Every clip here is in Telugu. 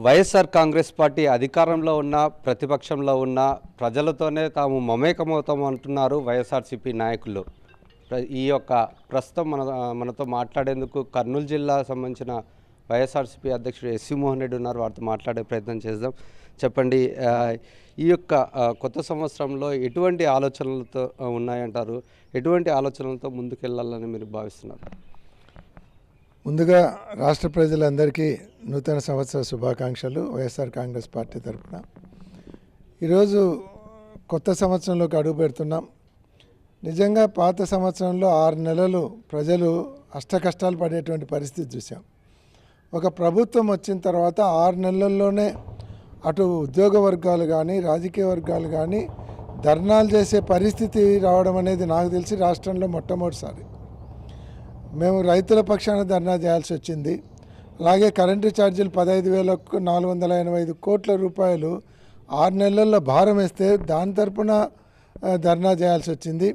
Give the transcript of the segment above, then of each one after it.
వైఎస్ఆర్ కాంగ్రెస్ పార్టీ అధికారంలో ఉన్న ప్రతిపక్షంలో ఉన్న ప్రజలతోనే తాము మమేకమవుతాము అంటున్నారు వైఎస్ఆర్సీపీ నాయకులు. ఈ యొక్క ప్రస్తుతం మనతో మాట్లాడేందుకు కర్నూలు జిల్లా సంబంధించిన వైఎస్ఆర్సీపీ అధ్యక్షుడు ఎస్సీ మోహన్ రెడ్డి ఉన్నారు. వారితో మాట్లాడే ప్రయత్నం చేద్దాం. చెప్పండి, ఈ యొక్క కొత్త సంవత్సరంలో ఎటువంటి ఆలోచనలతో ఉన్నాయంటారు? ఎటువంటి ఆలోచనలతో ముందుకెళ్లాలని మీరు భావిస్తున్నారు? ముందుగా రాష్ట్ర ప్రజలందరికీ నూతన సంవత్సర శుభాకాంక్షలు. వైఎస్ఆర్ కాంగ్రెస్ పార్టీ తరఫున ఈరోజు కొత్త సంవత్సరంలోకి అడుగు పెడుతున్నాం. నిజంగా పాత సంవత్సరంలో 6 నెలలు ప్రజలు అష్టకష్టాలు పడేటువంటి పరిస్థితి చూసాం. ఒక ప్రభుత్వం వచ్చిన తర్వాత 6 నెలల్లోనే అటు ఉద్యోగ వర్గాలు కానీ రాజకీయ వర్గాలు కానీ ధర్నాలు చేసే పరిస్థితి రావడం అనేది నాకు తెలిసి రాష్ట్రంలో మొట్టమొదటిసారి. మేము రైతుల పక్షాన ధర్నా చేయాల్సి వచ్చింది. అలాగే కరెంటు ఛార్జీలు 15,485 కోట్ల రూపాయలు 6 నెలల్లో భారం వేస్తే దాని తరపున ధర్నా చేయాల్సి వచ్చింది.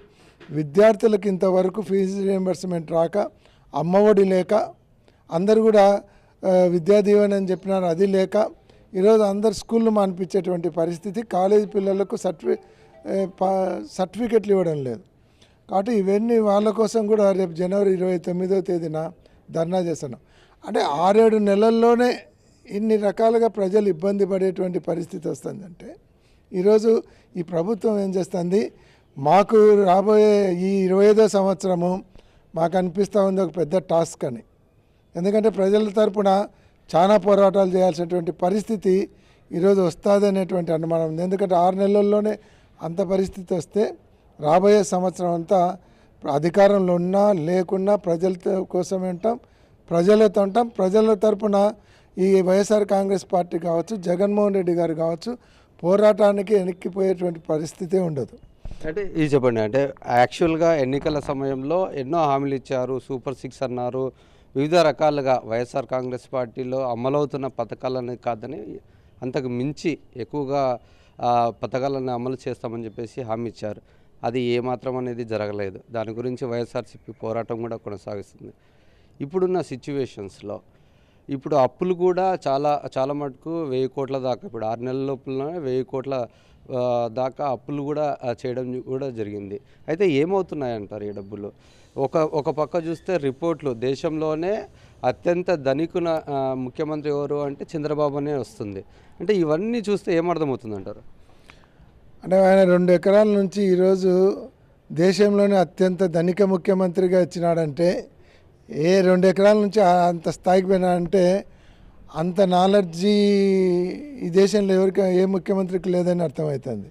విద్యార్థులకు ఇంతవరకు ఫీజు రియంబర్స్మెంట్ రాక, అమ్మఒడి లేక, అందరు కూడా విద్యా దీవెన అని చెప్పినారు, అది లేక ఈరోజు అందరు స్కూళ్ళు మానిపించేటువంటి పరిస్థితి. కాలేజీ పిల్లలకు సర్టిఫికెట్లు ఇవ్వడం లేదు. కాబట్టి ఇవన్నీ వాళ్ళ కోసం కూడా రేపు జనవరి 29వ తేదీన ధర్నా చేస్తున్నాం. అంటే 6-7 నెలల్లోనే ఇన్ని రకాలుగా ప్రజలు ఇబ్బంది పడేటువంటి పరిస్థితి వస్తుందంటే ఈరోజు ఈ ప్రభుత్వం ఏం చేస్తుంది, మాకు రాబోయే ఈ 25వ సంవత్సరము మాకు అనిపిస్తూ ఉంది ఒక పెద్ద టాస్క్ అని. ఎందుకంటే ప్రజల తరపున చాలా పోరాటాలు చేయాల్సినటువంటి పరిస్థితి ఈరోజు వస్తుంది అనేటువంటి అనుమానం ఉంది. ఎందుకంటే 6 నెలల్లోనే అంత పరిస్థితి వస్తే రాబోయే సంవత్సరం అంతా అధికారంలో ఉన్నా లేకున్నా ప్రజల కోసమే ఉంటాం, ప్రజలతో ఉంటాం. ప్రజల తరపున ఈ వైఎస్ఆర్ కాంగ్రెస్ పార్టీ కావచ్చు, జగన్మోహన్ రెడ్డి గారు కావచ్చు, పోరాటానికి వెనక్కిపోయేటువంటి పరిస్థితే ఉండదు. అంటే ఇది చెప్పండి, అంటే యాక్చువల్గా ఎన్నికల సమయంలో ఎన్నో హామీలు ఇచ్చారు, సూపర్ 6 అన్నారు, వివిధ రకాలుగా వైఎస్ఆర్ కాంగ్రెస్ పార్టీలో అమలవుతున్న పథకాలని కాదని అంతకు మించి ఎక్కువగా పథకాలను అమలు చేస్తామని చెప్పేసి హామీ ఇచ్చారు. అది ఏమాత్రం అనేది జరగలేదు. దాని గురించి వైఎస్ఆర్సీపీ పోరాటం కూడా కొనసాగిస్తుంది. ఇప్పుడున్న సిచ్యువేషన్స్లో ఇప్పుడు అప్పులు కూడా చాలా మటుకు 1000 కోట్ల దాకా, ఇప్పుడు 6 నెలల లోపలనే 1000 కోట్ల దాకా అప్పులు కూడా చేయడం కూడా జరిగింది. అయితే ఏమవుతున్నాయంటారు ఈ డబ్బులు? ఒక పక్క చూస్తే రిపోర్ట్లు దేశంలోనే అత్యంత ధనికున ముఖ్యమంత్రి ఎవరు అంటే చంద్రబాబు అనే వస్తుంది. అంటే ఇవన్నీ చూస్తే ఏమర్థమవుతుందంటారు? అంటే ఆయన 2 ఎకరాల నుంచి ఈరోజు దేశంలోనే అత్యంత ధనిక ముఖ్యమంత్రిగా ఇచ్చినాడంటే, ఏ 2 ఎకరాల నుంచి అంత స్థాయికి పోయినాడంటే అంత నాలెడ్జీ ఈ దేశంలో ఏ ముఖ్యమంత్రికి లేదని అర్థమవుతుంది.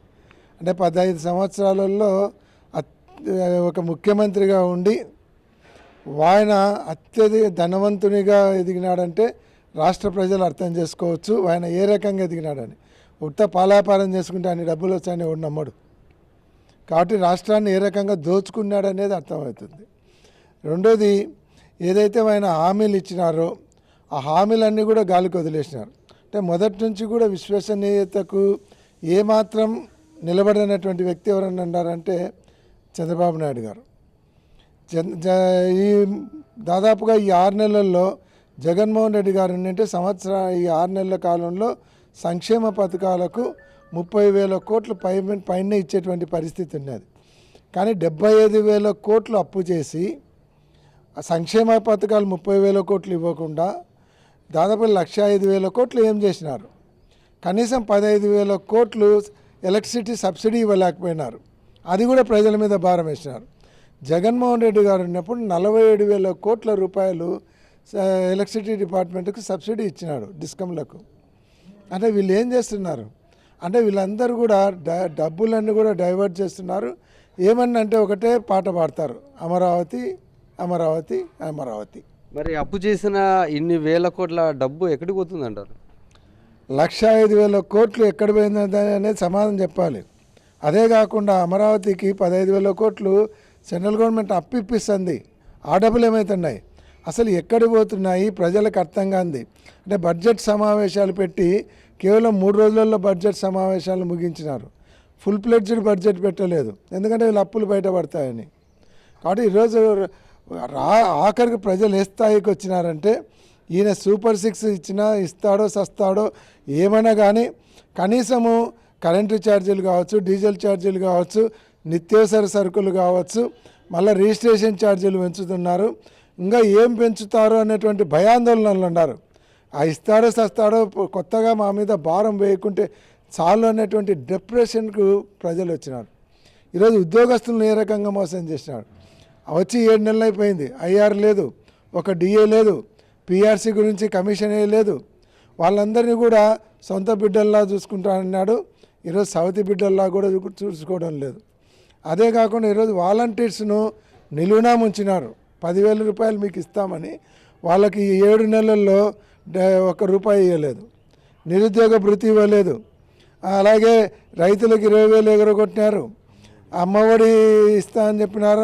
అంటే 15 సంవత్సరాలలో ఒక ముఖ్యమంత్రిగా ఉండి ఆయన అత్యధిక ధనవంతునిగా ఎదిగినాడంటే రాష్ట్ర ప్రజలు అర్థం చేసుకోవచ్చు ఆయన ఏ రకంగా ఎదిగినాడని. ఉత్త పాలాపారం చేసుకుంటే అన్ని డబ్బులు వచ్చాయని ఎవడు నమ్మడు. కాబట్టి రాష్ట్రాన్ని ఏ రకంగా దోచుకున్నాడనేది అర్థమవుతుంది. రెండోది, ఏదైతే ఆయన హామీలు ఇచ్చినారో ఆ హామీలన్నీ కూడా గాలికి వదిలేసినారు. అంటే మొదటి నుంచి కూడా విశ్వసనీయతకు ఏమాత్రం నిలబడినటువంటి వ్యక్తి ఎవరన్నా అన్నారంటే చంద్రబాబు నాయుడు గారు. ఈ దాదాపుగా ఈ 6 నెలల్లో జగన్మోహన్ రెడ్డి గారు ఏంటంటే ఈ 6 నెలల కాలంలో సంక్షేమ పథకాలకు 30,000 కోట్లు పైన ఇచ్చేటువంటి పరిస్థితి ఉన్నది. కానీ 75,000 కోట్లు అప్పు చేసి సంక్షేమ పథకాలు 30,000 కోట్లు ఇవ్వకుండా దాదాపు 1,05,000 కోట్లు ఏం చేసినారు? కనీసం 15,000 కోట్లు ఎలక్ట్రిసిటీ సబ్సిడీ ఇవ్వలేకపోయినారు. అది కూడా ప్రజల మీద భారం వేసినారు. జగన్మోహన్ రెడ్డి గారు ఉన్నప్పుడు 47,000 కోట్ల రూపాయలు ఎలక్ట్రిసిటీ డిపార్ట్మెంట్కి సబ్సిడీ ఇచ్చినాడు డిస్కంలకు. అంటే వీళ్ళు ఏం చేస్తున్నారు అంటే వీళ్ళందరూ కూడా డబ్బులన్నీ కూడా డైవర్ట్ చేస్తున్నారు. ఏమన్నా అంటే ఒకటే పాట పాడతారు, అమరావతి అమరావతి అమరావతి. మరి అప్పు చేసిన ఇన్ని వేల కోట్ల డబ్బు ఎక్కడికి పోతుంది అంటారు? 1,05,000 కోట్లు ఎక్కడ పోయింది అనేది సమాధానం చెప్పాలి. అదే కాకుండా అమరావతికి 15,000 కోట్లు సెంట్రల్ గవర్నమెంట్ అప్పు ఇప్పిస్తుంది. ఆ డబ్బులు ఏమవుతున్నాయి, అసలు ఎక్కడ పోతున్నాయి ప్రజలకు అర్థం కాంది. అంటే బడ్జెట్ సమావేశాలు పెట్టి కేవలం 3 రోజులలో బడ్జెట్ సమావేశాలు ముగించినారు. ఫుల్ ప్లెడ్జ్డ్ బడ్జెట్ పెట్టలేదు, ఎందుకంటే వీళ్ళు అప్పులు బయటపడతాయని. కాబట్టి ఈరోజు ఆఖరికి ప్రజలు ఏ స్థాయికి వచ్చినారంటే ఈయన సూపర్ 6 ఇచ్చినా ఇస్తాడో సస్తాడో ఏమైనా కానీ కనీసము కరెంటు ఛార్జీలు కావచ్చు, డీజిల్ ఛార్జీలు కావచ్చు, నిత్యావసర సరుకులు కావచ్చు, మళ్ళీ రిజిస్ట్రేషన్ ఛార్జీలు పెంచుతున్నారు. ఇంకా ఏం పెంచుతారో అనేటువంటి భయాందోళనలు ఉన్నారు. ఆ ఇస్తాడో సస్తాడో కొత్తగా మా మీద భారం వేయకుంటే చాలు అనేటువంటి డిప్రెషన్కు ప్రజలు వచ్చినారు. ఈరోజు ఉద్యోగస్తులను ఏ రకంగా మోసం చేసినాడు. వచ్చి 7 నెలలు అయిపోయింది, ఐఆర్ లేదు, ఒక డిఏ లేదు, పిఆర్సీ గురించి కమిషన్ లేదు. వాళ్ళందరినీ కూడా సొంత బిడ్డల్లా చూసుకుంటానన్నాడు. ఈరోజు సవతి బిడ్డల్లా కూడా చూసుకోవడం లేదు. అదే కాకుండా ఈరోజు వాలంటీర్స్ను నిలువునా ముంచినారు. 10,000 రూపాయలు మీకు ఇస్తామని వాళ్ళకి 7 నెలల్లో ₹1 ఇవ్వలేదు. నిరుద్యోగ భృతి ఇవ్వలేదు. అలాగే రైతులకు 20,000 ఎగరగొట్టినారు. అమ్మఒడి ఇస్తా అని చెప్పినారు.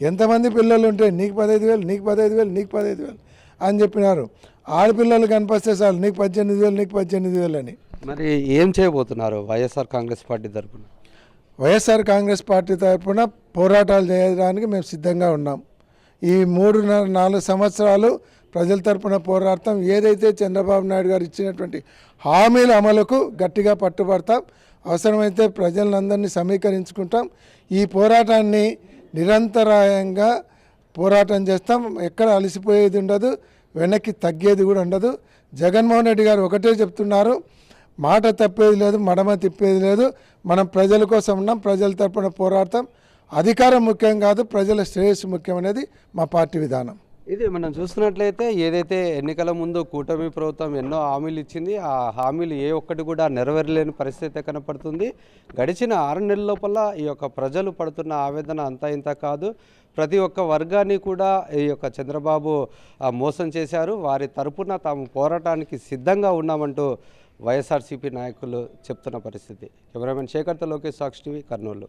ఎంతమంది పిల్లలు ఉంటే నీకు 15,000, నీకు 15,000, నీకు 15,000 అని చెప్పినారు. ఆడపిల్లలు కనిపిస్తే చాలు నీకు 18,000, నీకు 18,000 అని. మరి ఏం చేయబోతున్నారు వైఎస్ఆర్ కాంగ్రెస్ పార్టీ తరఫున? వైఎస్ఆర్ కాంగ్రెస్ పార్టీ తరఫున పోరాటాలు చేయడానికి మేము సిద్ధంగా ఉన్నాం. ఈ 3-4 సంవత్సరాలు ప్రజల తరఫున పోరాడతాం. ఏదైతే చంద్రబాబు నాయుడు గారు ఇచ్చినటువంటి హామీల అమలుకు గట్టిగా పట్టుబడతాం. అవసరమైతే ప్రజలందరినీ సమీకరించుకుంటాం. ఈ పోరాటాన్ని నిరంతరాయంగా పోరాటం చేస్తాం. ఎక్కడ అలసిపోయేది ఉండదు, వెనక్కి తగ్గేది కూడా ఉండదు. జగన్మోహన్ రెడ్డి గారు ఒకటే చెప్తున్నారు, మాట తప్పేది లేదు, మడమ తిప్పేది లేదు. మనం ప్రజల కోసం ఉన్నాం, ప్రజల తరపున పోరాడతాం. అధికారం ముఖ్యం కాదు, ప్రజల శ్రేయస్సు ముఖ్యం అనేది మా పార్టీ విధానం. ఇది మనం చూస్తున్నట్లయితే ఏదైతే ఎన్నికల ముందు కూటమి ప్రభుత్వం ఎన్నో హామీలు ఇచ్చింది, ఆ హామీలు ఏ ఒక్కటి కూడా నెరవేరలేని పరిస్థితి కనపడుతుంది. గడిచిన 6 నెలల లోపల ఈ యొక్క ప్రజలు పడుతున్న ఆవేదన అంతా ఇంత కాదు. ప్రతి ఒక్క వర్గాన్ని కూడా ఈ యొక్క చంద్రబాబు మోసం చేశారు. వారి తరపున తాము పోరాటానికి సిద్ధంగా ఉన్నామంటూ వైఎస్ఆర్సీపీ నాయకులు చెప్తున్న పరిస్థితి. కెమెరామెన్ శేఖర్తో లోకేష్, సాక్షి టీవీ, కర్నూలు.